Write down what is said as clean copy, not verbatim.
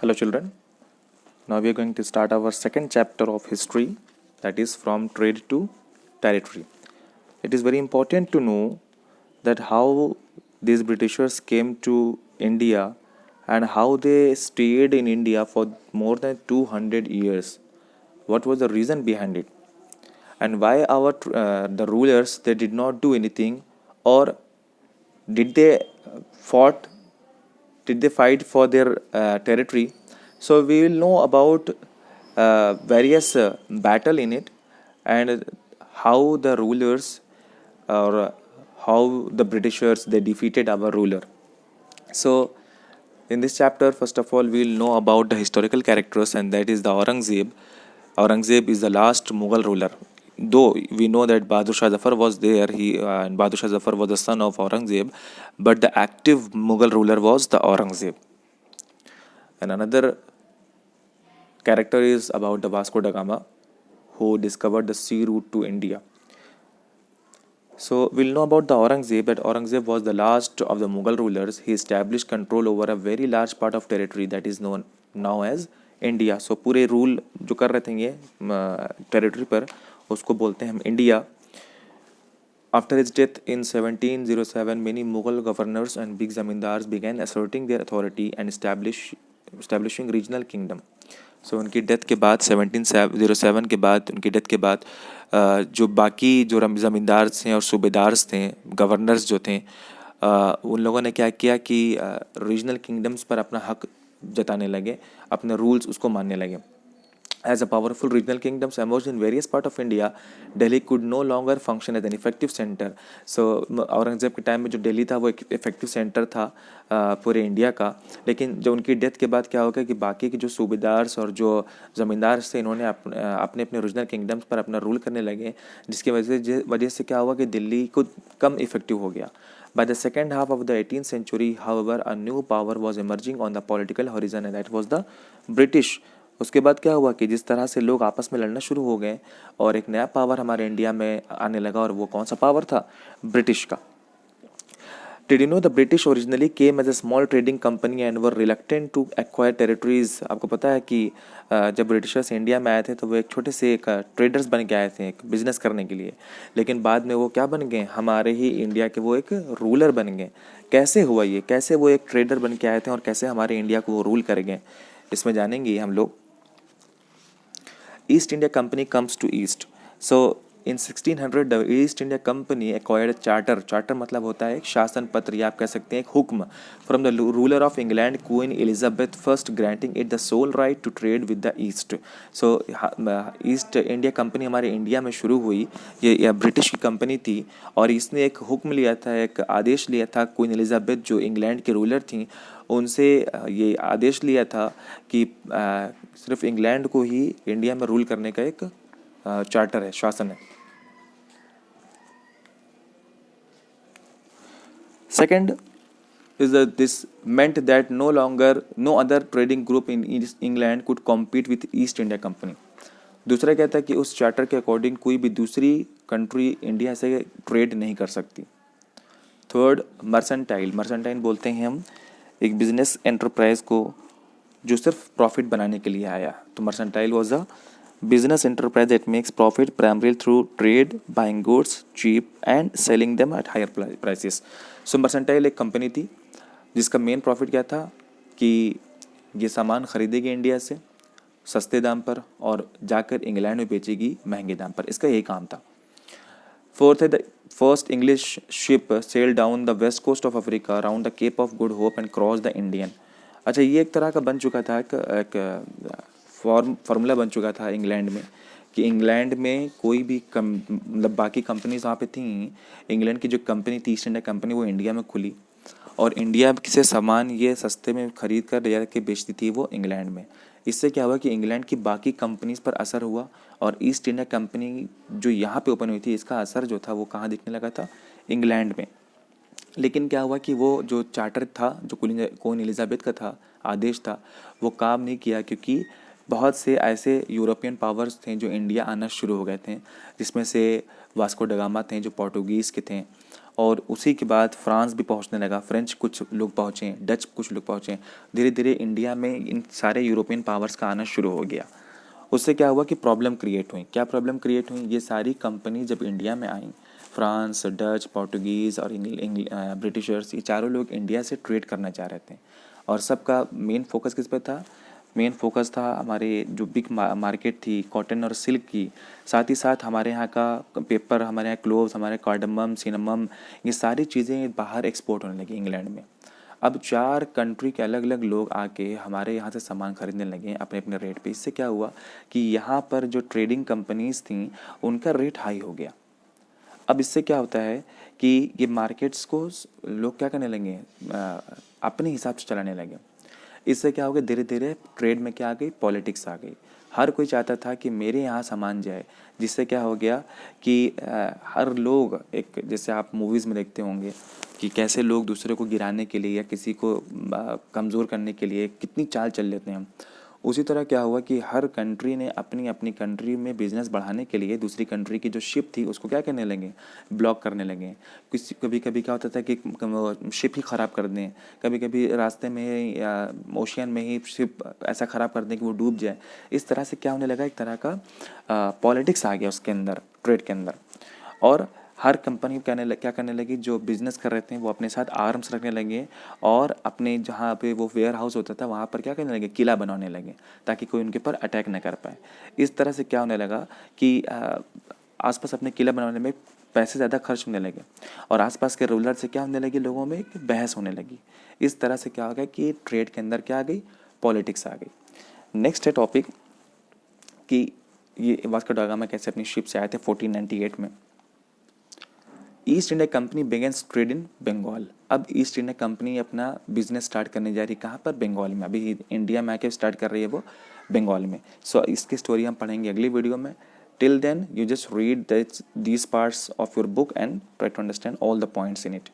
Hello, children. Now we are going to start our second chapter of history, that is from trade to territory. It is very important to know that how these Britishers came to India and how they stayed in India for more than 200 years. What was the reason behind it? And why the rulers they did not do anything, or did they fought did they fight for their territory? So we will know about various battle in it, and how the rulers, or how the Britishers they defeated our ruler. So in this chapter, first of all, we will know about the historical characters, and that is the Aurangzeb. Aurangzeb is the last Mughal ruler. Though we know that Bahadur Shah Zafar was there, and Bahadur Shah Zafar was the son of Aurangzeb, but the active Mughal ruler was the Aurangzeb. And another character is about the Vasco da Gama, who discovered the sea route to India. So we'll know about the Aurangzeb, that Aurangzeb was the last of the Mughal rulers. He established control over a very large part of territory that is known now as India. So पूरे rule जो कर रहे थे ये territory पर, उसको बोलते हैं हम India. After his death in 1707, many Mughal governors and big zamindars began asserting their authority and establishing regional kingdom. So उनकी डेथ के बाद 1707 के बाद, उनकी डेथ के बाद जो बाकी जो ज़मींदार थे और सूबेदार थे, गवर्नर्स जो थे, उन लोगों ने क्या किया कि रीजनल किंगडम्स पर अपना हक जताने लगे, अपने रूल्स उसको मानने लगे. As a powerful regional kingdoms emerged in various parts of India, Delhi could no longer function as an effective center. So Aurangzeb के टाइम में जो दिल्ली था वो एक इफेक्टिव सेंटर था पूरे इंडिया का. लेकिन जो उनकी डेथ के बाद क्या हो गया कि बाकी के जो सूबेदार्स और जो ज़मींदार थे, इन्होंने अपने अपने रीजनल किंगडम्स पर अपना रूल करने लगे, जिसकी वजह से क्या हुआ कि दिल्ली को कम इफेक्टिव हो गया. By the second half of the 18th century, however, a new power was emerging on the political horizon, and that was the British. उसके बाद क्या हुआ कि जिस तरह से लोग आपस में लड़ना शुरू हो गए और एक नया पावर हमारे इंडिया में आने लगा, और वो कौन सा पावर था? ब्रिटिश का. Did you know the British originally came as a small trading company and were reluctant to acquire territories? आपको पता है कि जब ब्रिटिशर्स इंडिया में आए थे तो वो एक छोटे से एक ट्रेडर्स बन के आए थे, एक बिजनेस करने के लिए. लेकिन बाद में वो क्या बन गए? हमारे ही इंडिया के वो एक रूलर बन गए. कैसे हुआ ये? कैसे वो एक ट्रेडर बन के आए थे और कैसे हमारे इंडिया को वो रूल कर गए? इसमें जानेंगे हम लोग. East India Company comes to East. So in 1600 the East India Company acquired a charter. Charter मतलब होता है एक शासन पत्र, या आप कह सकते हैं एक हुक्म, from the ruler of England Queen Elizabeth I, granting it the sole right to trade with the East. So east India company हमारे इंडिया में शुरू हुई. ये ब्रिटिश की कंपनी थी, और इसने एक हुक्म लिया था, एक आदेश लिया था क्वीन एलिजाबेथ जो इंग्लैंड के रूलर थी, उनसे ये आदेश लिया था कि सिर्फ इंग्लैंड को ही इंडिया में रूल करने का एक चार्टर है, शासन है. Second is that this meant that no other trading group in England could compete with East India Company. दूसरा क्या था कि उस चार्टर के अकॉर्डिंग कोई भी दूसरी कंट्री इंडिया से ट्रेड नहीं कर सकती. थर्ड, मर्सेंटाइल बोलते हैं हम एक बिजनेस एंटरप्राइज को जो सिर्फ प्रॉफिट बनाने के लिए आया. तो mercantile was a business enterprise that makes profit primarily through trade, buying goods cheap and selling them at higher prices. So mercantile एक कंपनी थी जिसका मेन प्रॉफिट क्या था कि ये सामान खरीदेगी इंडिया से सस्ते दाम पर और जाकर इंग्लैंड में बेचेगी महंगे दाम पर. इसका यही काम था. फोर्थ है the first English ship sail down the west coast of Africa around the Cape of Good Hope and cross the Indian. अच्छा, ये एक तरह का बन चुका था, एक फार्मूला बन चुका था इंग्लैंड में कि इंग्लैंड में कोई भी मतलब बाकी कंपनीज वहाँ पे थी. इंग्लैंड की जो कंपनी थी ईस्ट इंडिया कंपनी, वो इंडिया में खुली और इंडिया से सामान ये सस्ते में ख़रीद कर ले जाके बेचती थी वो इंग्लैंड में. इससे क्या हुआ कि इंग्लैंड की बाकी कंपनीज पर असर हुआ, और ईस्ट इंडिया कंपनी जो यहाँ पे ओपन हुई थी इसका असर जो था वो कहाँ दिखने लगा था? इंग्लैंड में. लेकिन क्या हुआ कि वो जो चार्टर था, जो क्वीन एलिजाबेथ का था, आदेश था, वो काम नहीं किया, क्योंकि बहुत से ऐसे यूरोपियन पावर्स थे जो इंडिया आना शुरू हो गए थे, जिसमें से वास्को ड गामा थे जो पोर्टुगीज़ के थे, और उसी के बाद फ्रांस भी पहुंचने लगा, फ्रेंच कुछ लोग पहुंचे, डच कुछ लोग पहुंचे। धीरे धीरे इंडिया में इन सारे यूरोपियन पावर्स का आना शुरू हो गया। उससे क्या हुआ कि प्रॉब्लम क्रिएट हुई। क्या प्रॉब्लम क्रिएट हुई? ये सारी कंपनी जब इंडिया में आई, फ्रांस, डच, पोर्टुगीज़ और ब्रिटिशर्स, ये चारों लोग इंडिया से ट्रेड करना चाह रहे थे। और सबका मेन फोकस किस पे था? मेन फोकस था हमारे जो बिग मार्केट थी कॉटन और सिल्क की, साथ ही साथ हमारे यहाँ का पेपर, हमारे यहाँ क्लोव्स, हमारे कार्डमम, सिनेमम, ये सारी चीज़ें बाहर एक्सपोर्ट होने लगी इंग्लैंड में। अब 4 कंट्री के अलग अलग लोग आके हमारे यहाँ से सामान खरीदने लगे अपने अपने रेट पे। इससे क्या हुआ कि यहाँ पर जो ट्रेडिंग कंपनीज थी उनका रेट हाई हो गया। अब इससे क्या होता है कि ये मार्केट्स को लोग क्या करने लगे, अपने हिसाब से चलाने लगे। इससे क्या हो गया, धीरे धीरे ट्रेड में क्या आ गई, पॉलिटिक्स आ गई। हर कोई चाहता था कि मेरे यहाँ सामान जाए, जिससे क्या हो गया कि हर लोग एक, जैसे आप मूवीज़ में देखते होंगे कि कैसे लोग दूसरे को गिराने के लिए या किसी को कमज़ोर करने के लिए कितनी चाल चल लेते हैं। उसी तरह क्या हुआ कि हर कंट्री ने अपनी अपनी कंट्री में बिजनेस बढ़ाने के लिए दूसरी कंट्री की जो शिप थी उसको क्या करने लगे, ब्लॉक करने लगे। किसी कभी कभी क्या होता था कि शिप ही ख़राब कर दें, कभी कभी रास्ते में या ओशियन में ही शिप ऐसा ख़राब कर दें कि वो डूब जाए। इस तरह से क्या होने लगा, एक तरह का पॉलिटिक्स आ गया उसके अंदर, ट्रेड के अंदर। और हर कंपनी क्या करने लगी, जो बिजनेस कर रहे थे वो अपने साथ आर्म्स रखने लगे और अपने जहाँ पे वो वेयर हाउस होता था वहाँ पर क्या करने लगे, किला बनाने लगे, ताकि कोई उनके ऊपर अटैक न कर पाए। इस तरह से क्या होने लगा कि आसपास अपने किला बनाने में पैसे ज़्यादा खर्च होने लगे और आसपास के रूलर से क्या होने लगी, लोगों में एक बहस होने लगी। इस तरह से क्या हो गया कि ट्रेड के अंदर क्या आ गई, पॉलिटिक्स आ गई। नेक्स्ट है टॉपिक कि ये वास्को दा गामा कैसे अपनी शिप से आए थे 1498 में। East India Company begins trade in Bengal. अब ईस्ट इंडिया कंपनी अपना बिजनेस स्टार्ट करने जा रही है कहाँ पर, बंगाल में। अभी इंडिया में आके स्टार्ट कर रही है वो बंगाल में। सो इसकी स्टोरी हम पढ़ेंगे अगली वीडियो में। Till then you just read these parts of your book and try to understand all the points in it.